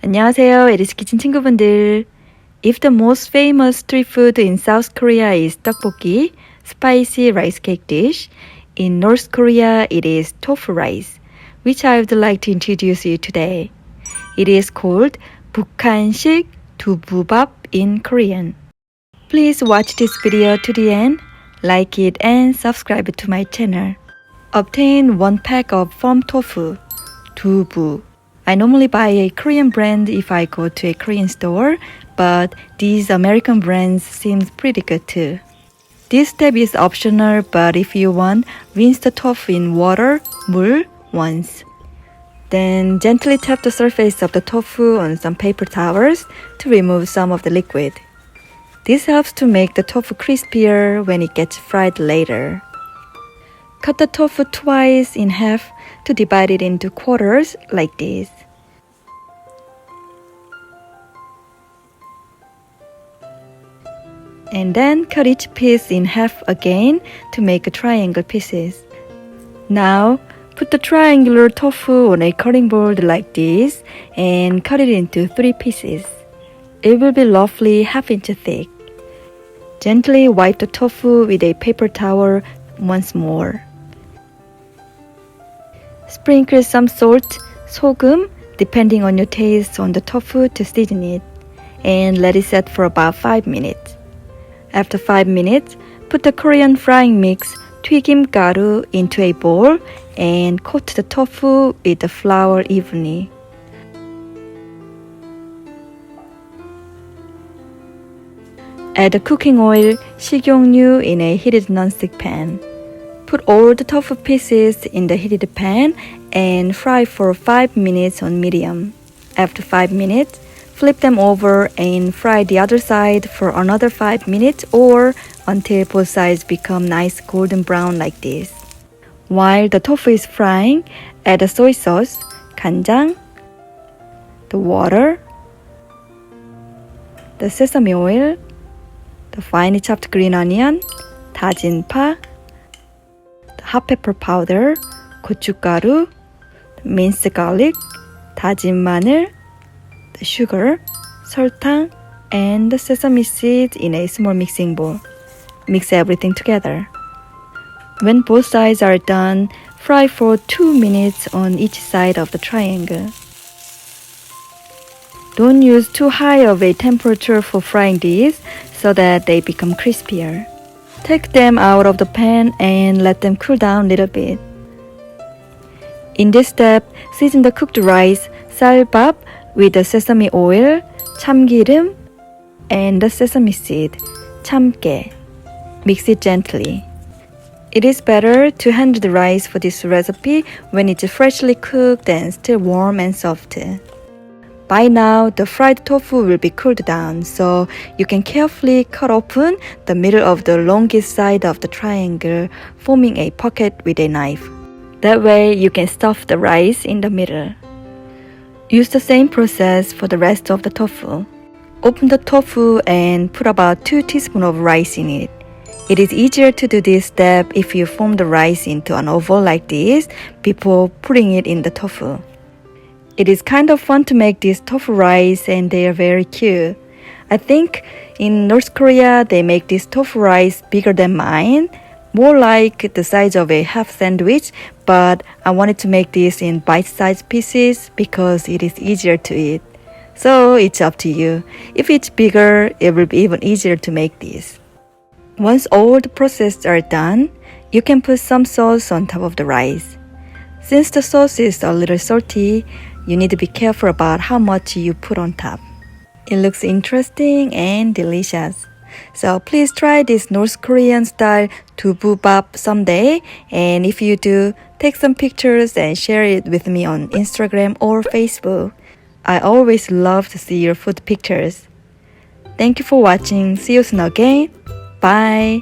안녕하세요, 에리스 키친 친구분들. If the most famous street food in South Korea is tteokbokki, spicy rice cake dish, in North Korea it is tofu rice, which I would like to introduce you today. It is called 북한식 두부밥 in Korean. Please watch this video to the end, like it and subscribe to my channel. Obtain 1 pack of firm tofu, 두부. I normally buy a Korean brand if I go to a Korean store, but these American brands seem pretty good too. This step is optional, but if you want, rinse the tofu in water, 물, once. Then gently tap the surface of the tofu on some paper towels to remove some of the liquid. This helps to make the tofu crispier when it gets fried later. Cut the tofu twice in half to divide it into quarters like this. And then cut each piece in half again to make triangle pieces. Now, put the triangular tofu on a cutting board like this and cut it into 3 pieces. It will be roughly ½ inch thick. Gently wipe the tofu with a paper towel once more. Sprinkle some salt, 소금, depending on your taste on the tofu to season it, and let it set for about 5 minutes. After 5 minutes, put the Korean frying mix, 튀김가루, into a bowl and coat the tofu with the flour evenly. Add the cooking oil, 식용유, in a heated nonstick pan. Put all the tofu pieces in the heated pan and fry for 5 minutes on medium. After 5 minutes, flip them over and fry the other side for another 5 minutes or until both sides become nice golden brown like this. While the tofu is frying, add the soy sauce, 간장, the water, the sesame oil, the finely chopped green onion, 다진 파, the hot pepper powder, 고춧가루, minced garlic, 다진 마늘, the sugar, 설탕, and the sesame seeds in a small mixing bowl. Mix everything together. When both sides are done, fry for 2 minutes on each side of the triangle. Don't use too high of a temperature for frying these so that they become crispier. Take them out of the pan and let them cool down a little bit. In this step, season the cooked rice, 쌀밥, with the sesame oil, 참기름, and the sesame seed, 참깨. Mix it gently. It is better to handle the rice for this recipe when it's freshly cooked and still warm and soft. By now, the fried tofu will be cooled down, so you can carefully cut open the middle of the longest side of the triangle, forming a pocket with a knife. That way, you can stuff the rice in the middle. Use the same process for the rest of the tofu. Open the tofu and put about 2 teaspoons of rice in it. It is easier to do this step if you form the rice into an oval like this before putting it in the tofu. It is kind of fun to make this tofu rice and they are very cute. I think in North Korea they make this tofu rice bigger than mine, more like the size of a half sandwich, but I wanted to make this in bite-sized pieces because it is easier to eat. So it's up to you. If it's bigger, it will be even easier to make this. Once all the processes are done, you can put some sauce on top of the rice. Since the sauce is a little salty, you need to be careful about how much you put on top. It looks interesting and delicious. So please try this North Korean style 두부밥 someday, and if you do, take some pictures and share it with me on Instagram or Facebook. I always love to see your food pictures. Thank you for watching. See you soon again. Bye.